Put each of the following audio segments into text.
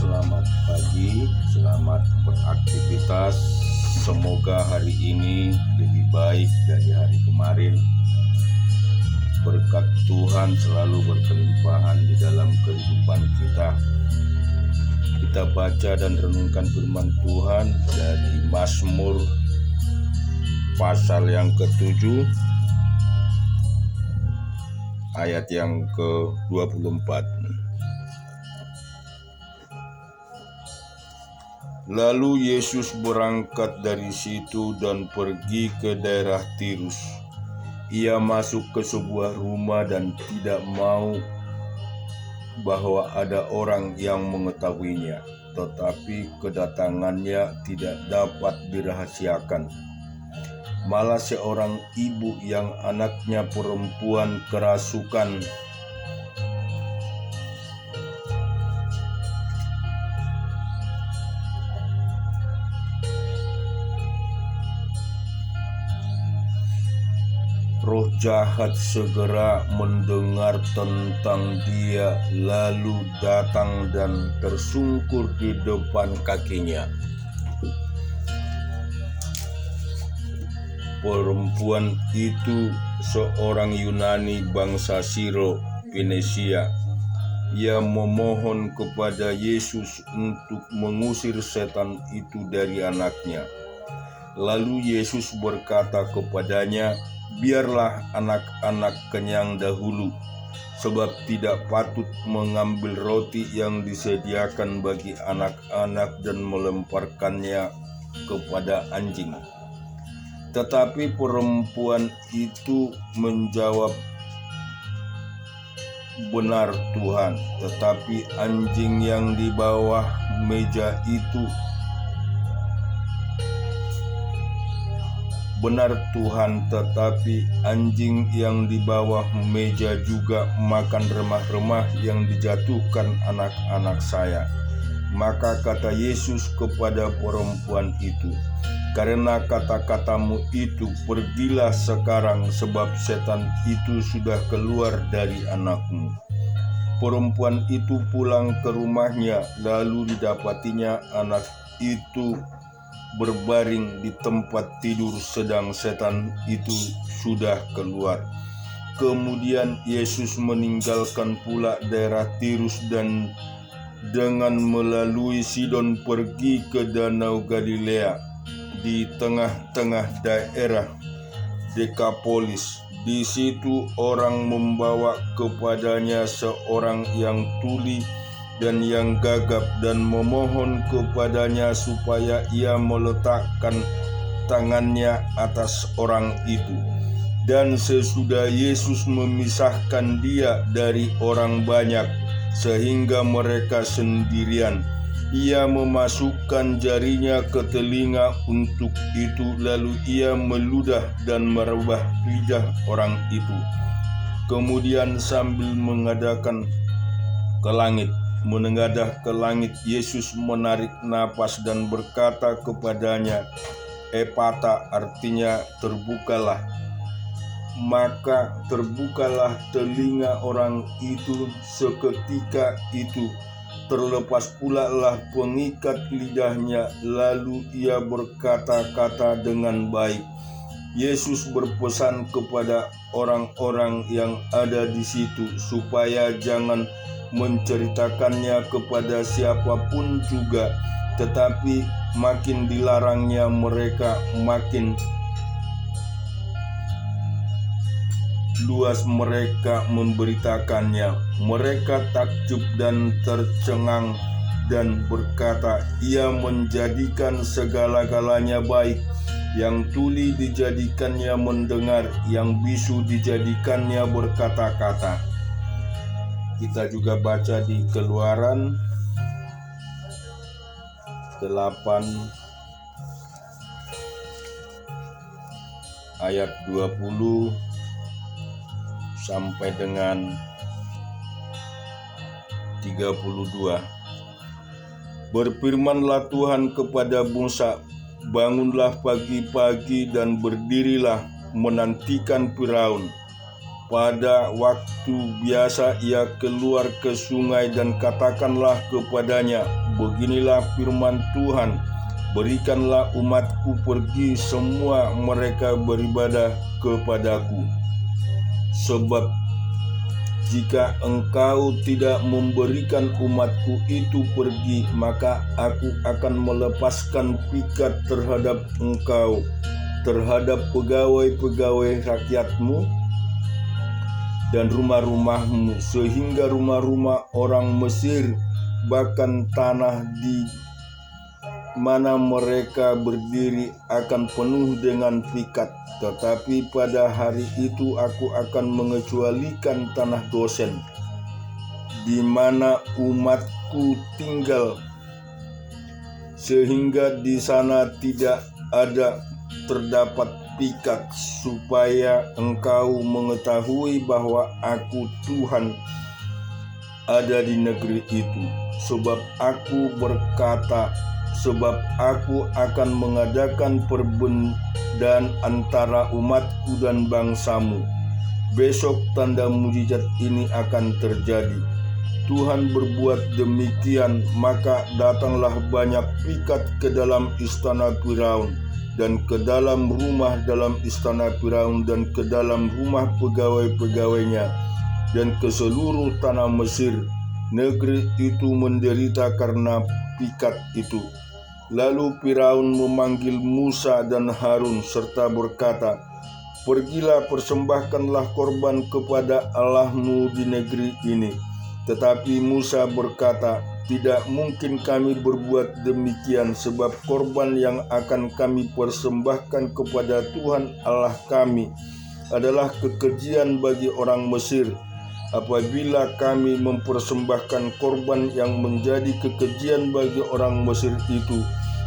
Selamat pagi, selamat beraktivitas. Semoga hari ini lebih baik dari hari kemarin. Berkat Tuhan selalu berkelimpahan di dalam kehidupan kita. Kita baca dan renungkan firman Tuhan dari Mazmur pasal yang ke-7 ayat yang ke-24. Lalu Yesus berangkat dari situ dan pergi ke daerah Tirus. Ia masuk ke sebuah rumah dan tidak mau bahwa ada orang yang mengetahuinya, tetapi kedatangannya tidak dapat dirahasiakan. Malah seorang ibu yang anaknya perempuan kerasukan roh jahat segera mendengar tentang dia, lalu datang dan tersungkur di depan kakinya. Perempuan itu seorang Yunani bangsa Siro-Fenisia. Ia memohon kepada Yesus untuk mengusir setan itu dari anaknya. Lalu Yesus berkata kepadanya, "Biarlah anak-anak kenyang dahulu, sebab tidak patut mengambil roti yang disediakan bagi anak-anak dan melemparkannya kepada anjing." Tetapi perempuan itu menjawab, "Benar Tuhan, tetapi anjing yang di bawah meja itu Benar Tuhan, tetapi anjing yang di bawah meja juga makan remah-remah yang dijatuhkan anak-anak saya." Maka kata Yesus kepada perempuan itu, "Karena kata-katamu itu, pergilah sekarang, sebab setan itu sudah keluar dari anakmu." Perempuan itu pulang ke rumahnya, lalu didapatinya anak itu berbaring di tempat tidur, sedang setan itu sudah keluar. Kemudian Yesus meninggalkan pula daerah Tirus dan dengan melalui Sidon pergi ke Danau Galilea di tengah-tengah daerah Dekapolis. Di situ orang membawa kepadanya seorang yang tuli dan yang gagap dan memohon kepadanya supaya ia meletakkan tangannya atas orang itu. Dan sesudah Yesus memisahkan dia dari orang banyak sehingga mereka sendirian, ia memasukkan jarinya ke telinga untuk itu, lalu ia meludah dan merubah lidah orang itu. Kemudian sambil menengadah ke langit, Yesus menarik napas dan berkata kepadanya, "Ephata," artinya terbukalah. Maka terbukalah telinga orang itu. Seketika itu terlepas pula lah pengikat lidahnya, lalu ia berkata-kata dengan baik. Yesus berpesan kepada orang-orang yang ada di situ supaya jangan menceritakannya kepada siapapun juga, tetapi makin dilarangnya mereka, makin luas mereka memberitakannya. Mereka takjub dan tercengang dan berkata, "Ia menjadikan segala-galanya baik. Yang tuli dijadikannya mendengar, yang bisu dijadikannya berkata-kata." Kita juga baca di Keluaran 8 ayat 20 sampai dengan 32. "Berfirmanlah Tuhan kepada Musa, bangunlah pagi-pagi dan berdirilah menantikan Firaun. pada waktu biasa ia keluar ke sungai dan katakanlah kepadanya, beginilah firman Tuhan, berikanlah umatku pergi semua mereka beribadah kepadaku. Sebab jika engkau tidak memberikan umatku itu pergi, maka aku akan melepaskan pikat terhadap engkau, terhadap pegawai-pegawai rakyatmu dan rumah-rumahmu, sehingga rumah-rumah orang Mesir, bahkan tanah di mana mereka berdiri akan penuh dengan pikat. Tetapi pada hari itu aku akan mengecualikan tanah Gosen, di mana umatku tinggal, sehingga di sana tidak ada terdapat pikat, supaya engkau mengetahui bahwa aku Tuhan ada di negeri itu. Sebab aku berkata, sebab aku akan mengadakan perbedaan antara umatku dan bangsamu. Besok tanda mujizat ini akan terjadi. Tuhan berbuat demikian, maka datanglah banyak pikat ke dalam istana Firaun, dan ke dalam rumah dalam istana Firaun, dan ke dalam rumah pegawai-pegawainya, dan ke seluruh tanah Mesir. Negeri itu menderita karena pikat itu. Lalu Firaun memanggil Musa dan Harun serta berkata, pergilah, persembahkanlah korban kepada Allahmu di negeri ini. Tetapi Musa berkata, tidak mungkin kami berbuat demikian, sebab korban yang akan kami persembahkan kepada Tuhan Allah kami adalah kekejian bagi orang Mesir. Apabila kami mempersembahkan korban yang menjadi kekejian bagi orang Mesir itu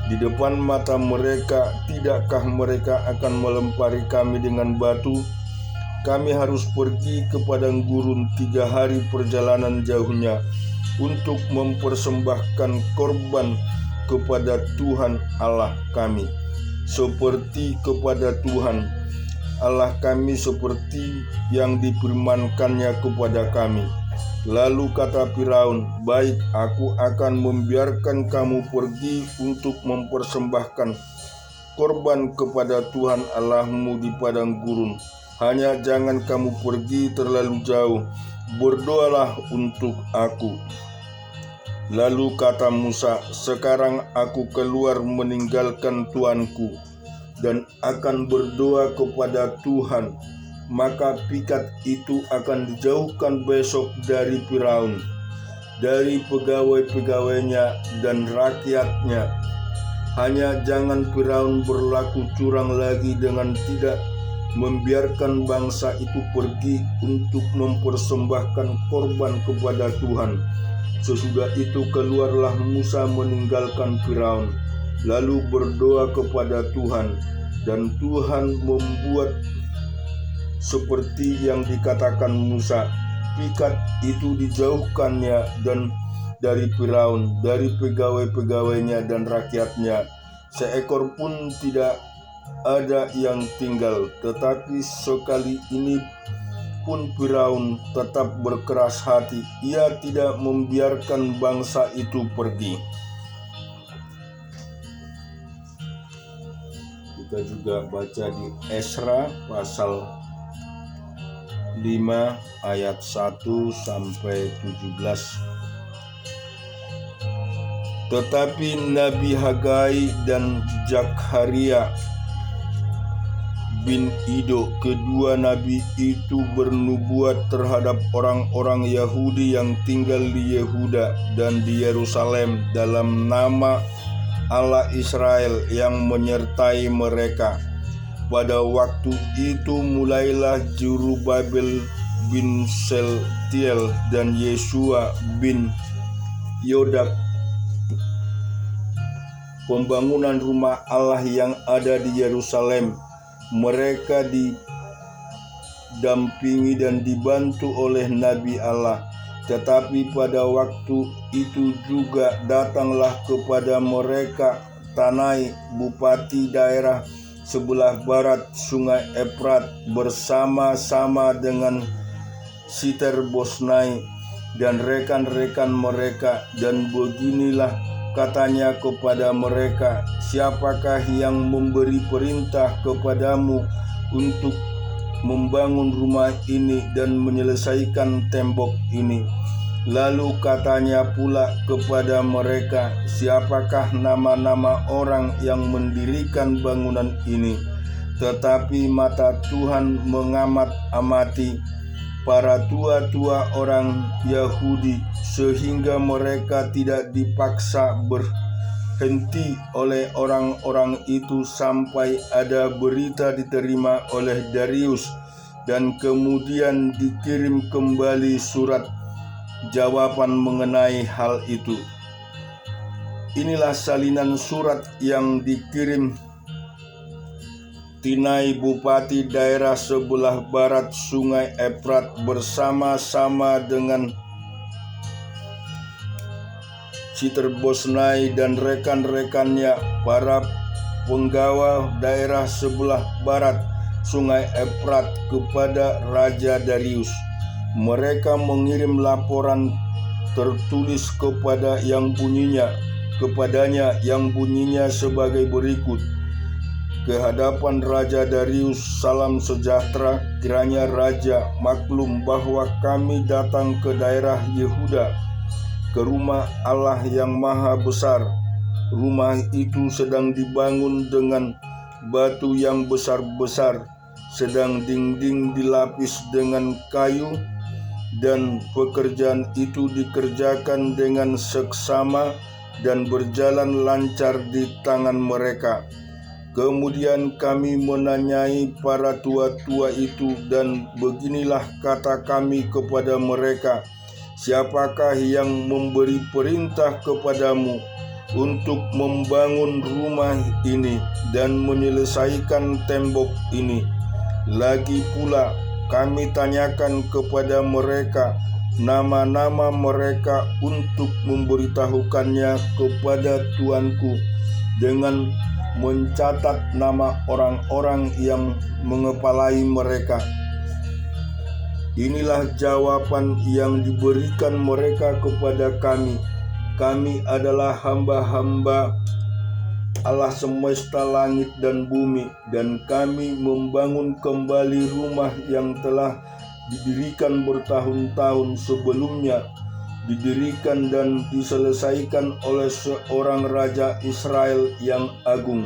di depan mata mereka, tidakkah mereka akan melempari kami dengan batu? Kami harus pergi ke padang gurun 3 hari perjalanan jauhnya untuk mempersembahkan korban kepada Tuhan Allah kami, seperti kepada Tuhan Allah kami, seperti yang difirmankannya kepada kami. Lalu kata Firaun, baik, aku akan membiarkan kamu pergi untuk mempersembahkan korban kepada Tuhan Allahmu di padang gurun. Hanya jangan kamu pergi terlalu jauh, berdoalah untuk aku. Lalu kata Musa, sekarang aku keluar meninggalkan tuanku dan akan berdoa kepada Tuhan, maka pikat itu akan dijauhkan besok dari Firaun, dari pegawai-pegawainya dan rakyatnya. Hanya jangan Firaun berlaku curang lagi dengan tidak membiarkan bangsa itu pergi untuk mempersembahkan korban kepada Tuhan. Sesudah itu keluarlah Musa meninggalkan Firaun, lalu berdoa kepada Tuhan, dan Tuhan membuat seperti yang dikatakan Musa. Pikat itu dijauhkannya dan dari Firaun, dari pegawai-pegawainya dan rakyatnya. Seekor pun tidak ada yang tinggal. Tetapi sekali ini pun Firaun tetap berkeras hati. Ia tidak membiarkan bangsa itu pergi. Kita juga baca di Esra pasal 5 ayat 1 sampai 17. Tetapi Nabi Hagai dan Zakaria bin Ido, kedua nabi itu bernubuat terhadap orang-orang Yahudi yang tinggal di Yehuda dan di Yerusalem dalam nama Allah Israel yang menyertai mereka. Pada waktu itu mulailah Zerubabel bin Seltiel dan Yesua bin Yodab pembangunan rumah Allah yang ada di Yerusalem. Mereka didampingi dan dibantu oleh Nabi Allah. Tetapi pada waktu itu juga datanglah kepada mereka Tanai, bupati daerah sebelah barat sungai Efrat bersama-sama dengan Siter-Boznai dan rekan-rekan mereka, dan beginilah katanya kepada mereka, siapakah yang memberi perintah kepadamu untuk membangun rumah ini dan menyelesaikan tembok ini? Lalu katanya pula kepada mereka, siapakah nama-nama orang yang mendirikan bangunan ini? Tetapi mata Tuhan mengamat-amati para tua-tua orang Yahudi, sehingga mereka tidak dipaksa berhenti oleh orang-orang itu sampai ada berita diterima oleh Darius, dan kemudian dikirim kembali surat jawaban mengenai hal itu. Inilah salinan surat yang dikirim Tinai, bupati daerah sebelah barat sungai Efrat bersama-sama dengan Siter-Boznai dan rekan-rekannya, para penggawa daerah sebelah barat sungai Efrat, kepada Raja Darius. Mereka mengirim laporan tertulis kepadanya yang bunyinya sebagai berikut. Ke hadapan Raja Darius, salam sejahtera. Kiranya Raja maklum bahwa kami datang ke daerah Yehuda, ke rumah Allah yang maha besar. Rumah itu sedang dibangun dengan batu yang besar-besar, sedang dinding dilapis dengan kayu, dan pekerjaan itu dikerjakan dengan seksama dan berjalan lancar di tangan mereka. Kemudian kami menanyai para tua-tua itu, dan beginilah kata kami kepada mereka, siapakah yang memberi perintah kepadamu untuk membangun rumah ini dan menyelesaikan tembok ini? Lagi pula kami tanyakan kepada mereka nama-nama mereka untuk memberitahukannya kepada tuanku dengan mencatat nama orang-orang yang mengepalai mereka. Inilah jawaban yang diberikan mereka kepada kami. Kami adalah hamba-hamba Allah semesta langit dan bumi, dan kami membangun kembali rumah yang telah didirikan bertahun-tahun sebelumnya, didirikan dan diselesaikan oleh seorang raja Israel yang agung.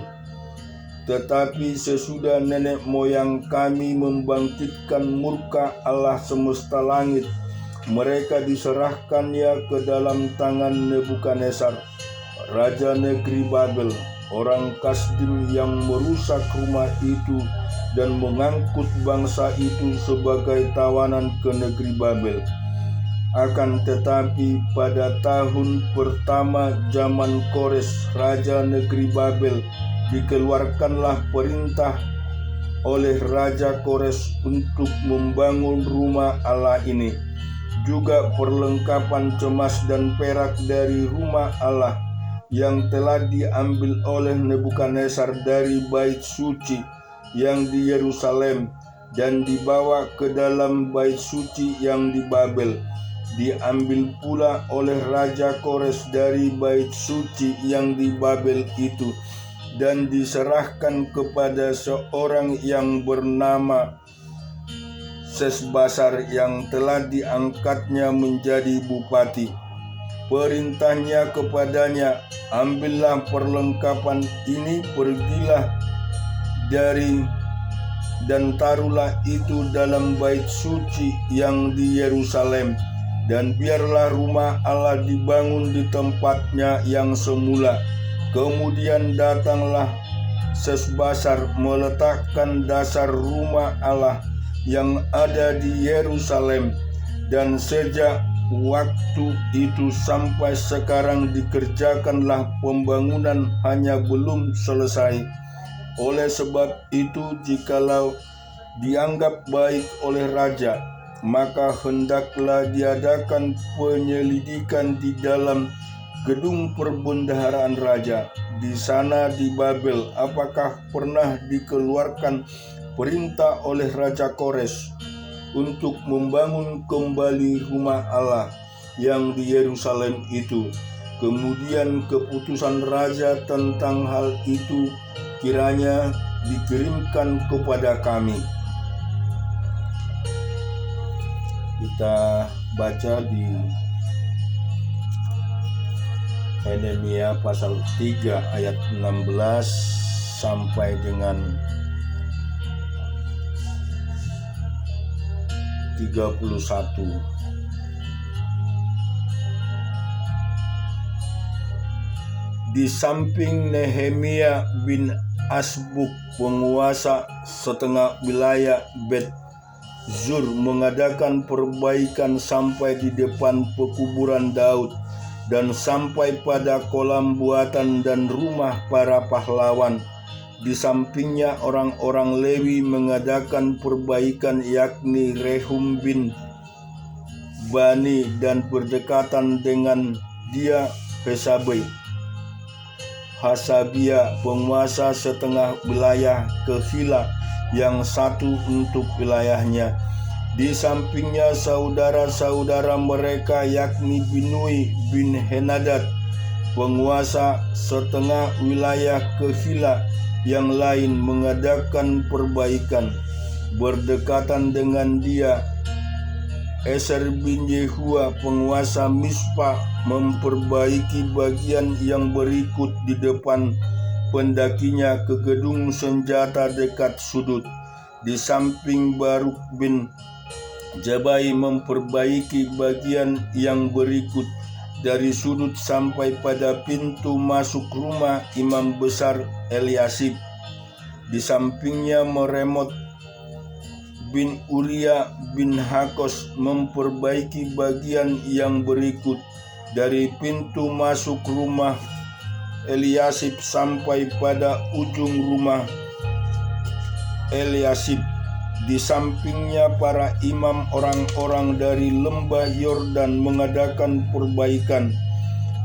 Tetapi sesudah nenek moyang kami membangkitkan murka Allah semesta langit, mereka diserahkannya ke dalam tangan Nebukadnezar, raja negeri Babel, orang Kasdim, yang merusak rumah itu dan mengangkut bangsa itu sebagai tawanan ke negeri Babel. Akan tetapi pada tahun pertama zaman Kores, raja negeri Babel, dikeluarkanlah perintah oleh Raja Kores untuk membangun rumah Allah ini. Juga perlengkapan emas dan perak dari rumah Allah yang telah diambil oleh Nebukadnezar dari bait suci yang di Yerusalem dan dibawa ke dalam bait suci yang di Babel, diambil pula oleh Raja Kores dari bait suci yang di Babel itu, dan diserahkan kepada seorang yang bernama Sesbasar yang telah diangkatnya menjadi bupati. Perintahnya kepadanya, ambillah perlengkapan ini, pergilah dari dan taruhlah itu dalam bait suci yang di Yerusalem, dan biarlah rumah Allah dibangun di tempatnya yang semula. Kemudian datanglah Sesbasar meletakkan dasar rumah Allah yang ada di Yerusalem, dan sejak waktu itu sampai sekarang dikerjakanlah pembangunan, hanya belum selesai. Oleh sebab itu, jikalau dianggap baik oleh raja, maka hendaklah diadakan penyelidikan di dalam gedung perbendaharaan raja, di sana di Babel? Apakah pernah dikeluarkan perintah oleh Raja Kores untuk membangun kembali rumah Allah yang di Yerusalem itu? Kemudian keputusan raja tentang hal itu kiranya dikirimkan kepada kami. Kita baca di Nehemia pasal 3 ayat 16 sampai dengan 31. Di samping Nehemia bin Asbuk, penguasa setengah wilayah Bet Zur, mengadakan perbaikan sampai di depan pekuburan Daud dan sampai pada kolam buatan dan rumah para pahlawan. Di sampingnya orang-orang Lewi mengadakan perbaikan, yakni Rehum bin Bani dan berdekatan dengan dia Hasabia, penguasa setengah wilayah Kehila, yang satu untuk wilayahnya. Di sampingnya saudara-saudara mereka, yakni Binui bin Henadad, penguasa setengah wilayah Kehila yang lain, mengadakan perbaikan. Berdekatan dengan dia Eser bin Yehua, penguasa Mispa, memperbaiki bagian yang berikut di depan pendakinya ke gedung senjata dekat sudut. Di samping Baruk bin Jabai memperbaiki bagian yang berikut dari sudut sampai pada pintu masuk rumah imam besar Eliasib. Di sampingnya Meremot bin Uria bin Hakos memperbaiki bagian yang berikut dari pintu masuk rumah Eliasib sampai pada ujung rumah Eliasib. Di sampingnya para imam orang-orang dari lembah Yordan mengadakan perbaikan.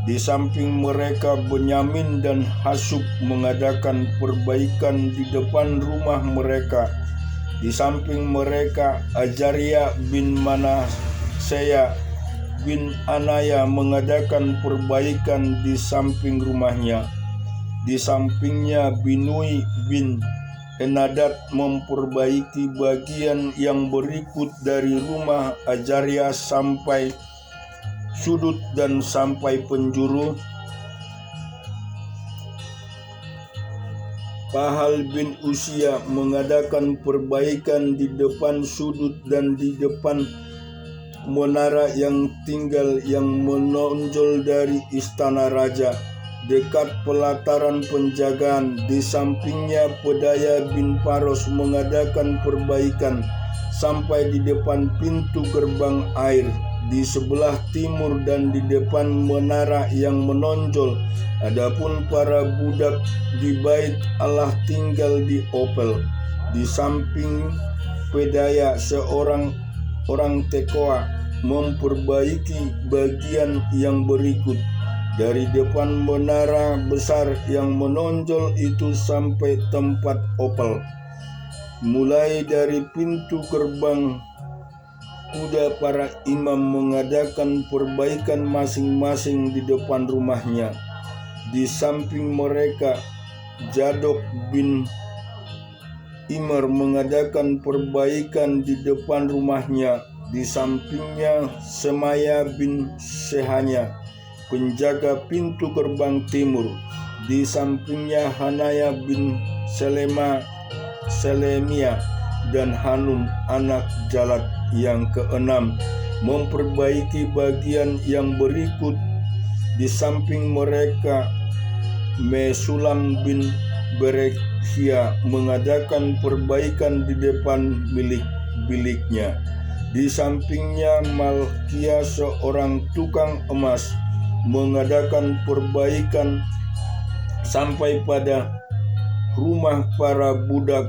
Di samping mereka Benyamin dan Hasub mengadakan perbaikan di depan rumah mereka. Di samping mereka Ajaria bin Manaseya bin Anaya mengadakan perbaikan di samping rumahnya. Di sampingnya Binui bin Henadad memperbaiki bagian yang berikut dari rumah Ajaria sampai sudut dan sampai penjuru. Pahal bin Usia mengadakan perbaikan di depan sudut dan di depan menara yang tinggal yang menonjol dari istana raja, dekat pelataran penjagaan. Di sampingnya Pedaya bin Paros mengadakan perbaikan sampai di depan pintu gerbang air, di sebelah timur dan di depan menara yang menonjol. Adapun para budak di bait Allah tinggal di Opel. Di samping Pedaya seorang Tekoa memperbaiki bagian yang berikut dari depan menara besar yang menonjol itu sampai tempat Opel, mulai dari pintu gerbang kuda. Para imam mengadakan perbaikan masing-masing di depan rumahnya. Di samping mereka Zadok bin Immer mengadakan perbaikan di depan rumahnya. Di sampingnya Semaya bin Sehanya, penjaga pintu gerbang timur. Di sampingnya Hanaya bin Selemia dan Hanun anak Jalat yang keenam memperbaiki bagian yang berikut. Di samping mereka Mesulam bin Berekhia mengadakan perbaikan di depan biliknya. Di sampingnya Malkia seorang tukang emas mengadakan perbaikan sampai pada rumah para budak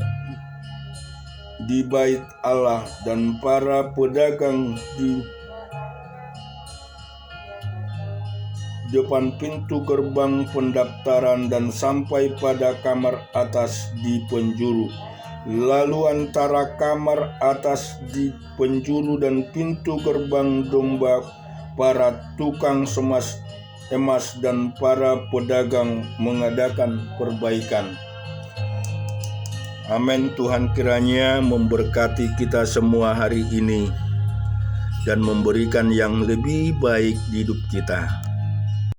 di bait Allah dan para pedagang di depan pintu gerbang pendaftaran dan sampai pada kamar atas di penjuru. Lalu antara kamar atas di penjuru dan pintu gerbang domba, para tukang emas dan para pedagang mengadakan perbaikan. Amin. Tuhan kiranya memberkati kita semua hari ini dan memberikan yang lebih baik di hidup kita.